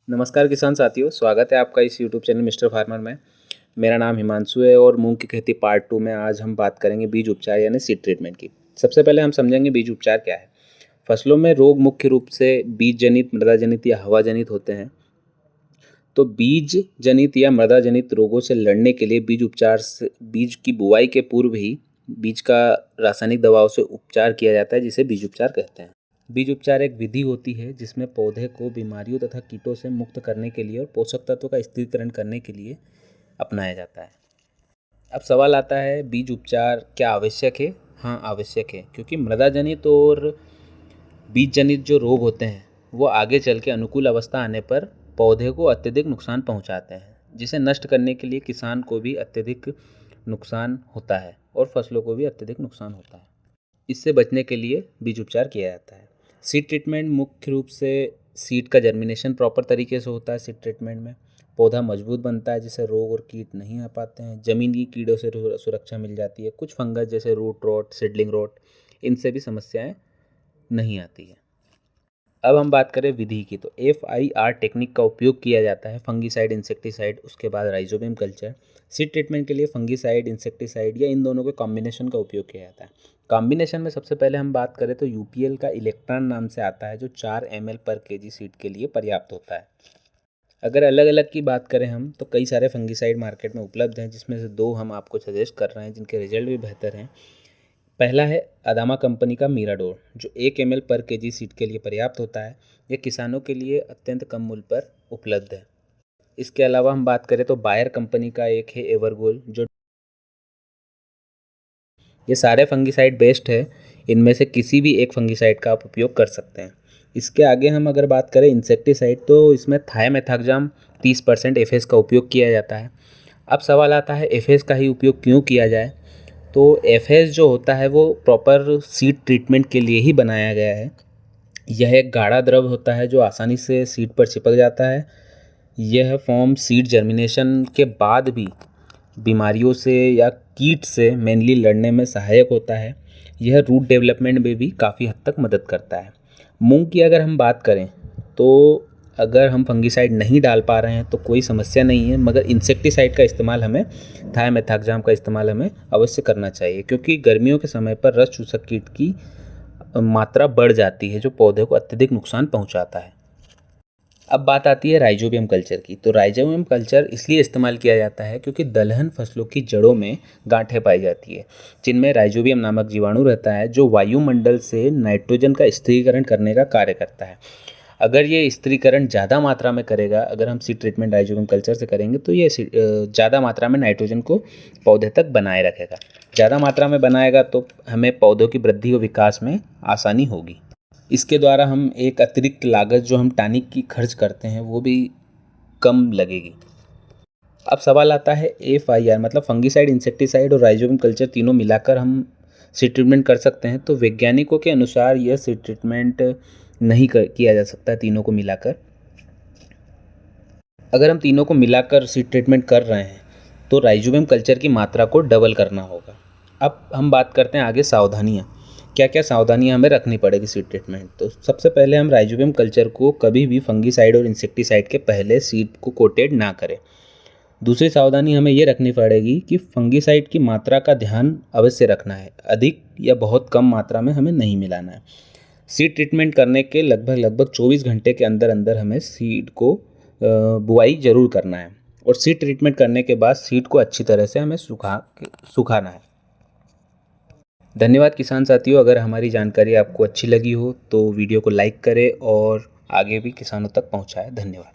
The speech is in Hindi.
नमस्कार किसान साथियों, स्वागत है आपका इस यूट्यूब चैनल मिस्टर फार्मर में। मेरा नाम हिमांशु है और मूंग की खेती पार्ट 2 में आज हम बात करेंगे बीज उपचार यानी सीड ट्रीटमेंट की। सबसे पहले हम समझेंगे बीज उपचार क्या है। फसलों में रोग मुख्य रूप से बीज जनित, मृदा जनित या हवा जनित होते हैं। तो बीज जनित या मृदा जनित रोगों से लड़ने के लिए बीज उपचार से बीज की बुआई के पूर्व ही बीज का रासायनिक दवाओं से उपचार किया जाता है, जिसे बीज उपचार कहते हैं। बीज उपचार एक विधि होती है जिसमें पौधे को बीमारियों तथा कीटों से मुक्त करने के लिए और पोषक तत्वों का स्थिरीकरण करने के लिए अपनाया जाता है। अब सवाल आता है, बीज उपचार क्या आवश्यक है? हाँ, आवश्यक है, क्योंकि मृदा जनित और बीज जनित जो रोग होते हैं वो आगे चल के अनुकूल अवस्था आने पर पौधे को अत्यधिक नुकसान पहुंचाते हैं, जिसे नष्ट करने के लिए किसान को भी अत्यधिक नुकसान होता है और फसलों को भी अत्यधिक नुकसान होता है। इससे बचने के लिए बीज उपचार किया जाता है। सीड ट्रीटमेंट मुख्य रूप से सीड का जर्मिनेशन प्रॉपर तरीके से होता है। सीड ट्रीटमेंट में पौधा मजबूत बनता है, जिससे रोग और कीट नहीं आ पाते हैं। ज़मीन की कीड़ों से सुरक्षा मिल जाती है। कुछ फंगस जैसे रूट रॉट, सीडलिंग रॉट, इनसे भी समस्याएं नहीं आती है। अब हम बात करें विधि की, तो FIR टेक्निक का उपयोग किया जाता है। फंगीसाइड, इंसेक्टिसाइड, उसके बाद राइजोबियम कल्चर। सीड ट्रीटमेंट के लिए फंगीसाइड, इंसेक्टिसाइड या इन दोनों के कॉम्बिनेशन का उपयोग किया जाता है। कॉम्बिनेशन में सबसे पहले हम बात करें तो UPL का इलेक्ट्रॉन नाम से आता है, जो 4 ml पर kg सीड के लिए पर्याप्त होता है। अगर अलग अलग की बात करें हम, तो कई सारे फंगीसाइड मार्केट में उपलब्ध हैं, जिसमें से 2 हम आपको सजेस्ट कर रहे हैं जिनके रिजल्ट भी बेहतर हैं। पहला है अदामा कंपनी का मीराडोर, जो 1 ml पर kg सीड के लिए पर्याप्त होता है। यह किसानों के लिए अत्यंत कम मूल्य पर उपलब्ध है। इसके अलावा हम बात करें तो बायर कंपनी का एक है एवरगोल, जो ये सारे फंगीसाइड बेस्ट है। इनमें से किसी भी एक फंगीसाइड का आप उपयोग कर सकते हैं। इसके आगे हम अगर बात करें इंसेक्टिसाइड, तो इसमें थायमेथाक्साम 30% FS का उपयोग किया जाता है। अब सवाल आता है FS का ही उपयोग क्यों किया जाए। तो FS जो होता है वो प्रॉपर सीड ट्रीटमेंट के लिए ही बनाया गया है। यह एक गाढ़ा द्रव होता है जो आसानी से सीड पर चिपक जाता है। यह फॉर्म सीड जर्मिनेशन के बाद भी बीमारियों से या कीट से मेनली लड़ने में सहायक होता है। यह रूट डेवलपमेंट में भी काफ़ी हद तक मदद करता है। मूंग की अगर हम बात करें तो अगर हम फंगीसाइड नहीं डाल पा रहे हैं तो कोई समस्या नहीं है, मगर इंसेक्टिसाइड का इस्तेमाल हमें, थायमेथाक्साम का इस्तेमाल हमें अवश्य करना चाहिए, क्योंकि गर्मियों के समय पर रस चूसक कीट की मात्रा बढ़ जाती है, जो पौधे को अत्यधिक नुकसान पहुंचाता है। अब बात आती है राइजोबियम कल्चर की। तो राइजोबियम कल्चर इसलिए इस्तेमाल किया जाता है क्योंकि दलहन फसलों की जड़ों में गांठें पाई जाती है, जिनमें राइजोबियम नामक जीवाणु रहता है, जो वायुमंडल से नाइट्रोजन का स्थिरीकरण करने का कार्य करता है। अगर ये स्थिरीकरण ज़्यादा मात्रा में करेगा, अगर हम सीड ट्रीटमेंट राइजोबियम कल्चर से करेंगे तो ये ज़्यादा मात्रा में नाइट्रोजन को पौधे तक बनाए रखेगा। ज़्यादा मात्रा में बनाएगा तो हमें पौधों की वृद्धि और विकास में आसानी होगी। इसके द्वारा हम एक अतिरिक्त लागत जो हम टानिक की खर्च करते हैं वो भी कम लगेगी। अब सवाल आता है FIR मतलब फंगीसाइड, इंसेक्टिसाइड और राइजोबियम कल्चर तीनों मिलाकर हम सीड ट्रीटमेंट कर सकते हैं। तो वैज्ञानिकों के अनुसार यह सीड ट्रीटमेंट नहीं किया जा सकता तीनों को मिलाकर। अगर हम तीनों को मिलाकर सीड ट्रीटमेंट कर रहे हैं तो राइजोबियम कल्चर की मात्रा को डबल करना होगा। अब हम बात करते हैं आगे सावधानियाँ, क्या क्या सावधानियां हमें रखनी पड़ेगी सीड ट्रीटमेंट। तो सबसे पहले हम राइजोबियम कल्चर को कभी भी फंगीसाइड और इंसेक्टिसाइड के पहले सीड को कोटेड ना करें। दूसरी सावधानी हमें ये रखनी पड़ेगी कि फंगीसाइड की मात्रा का ध्यान अवश्य रखना है, अधिक या बहुत कम मात्रा में हमें नहीं मिलाना है। सीड ट्रीटमेंट करने के लगभग 24 घंटे के अंदर अंदर हमें सीड को बुआई जरूर करना है, और सीड ट्रीटमेंट करने के बाद सीड को अच्छी तरह से हमें सुखाना है। धन्यवाद किसान साथियों। अगर हमारी जानकारी आपको अच्छी लगी हो तो वीडियो को लाइक करें और आगे भी किसानों तक पहुंचाएं। धन्यवाद।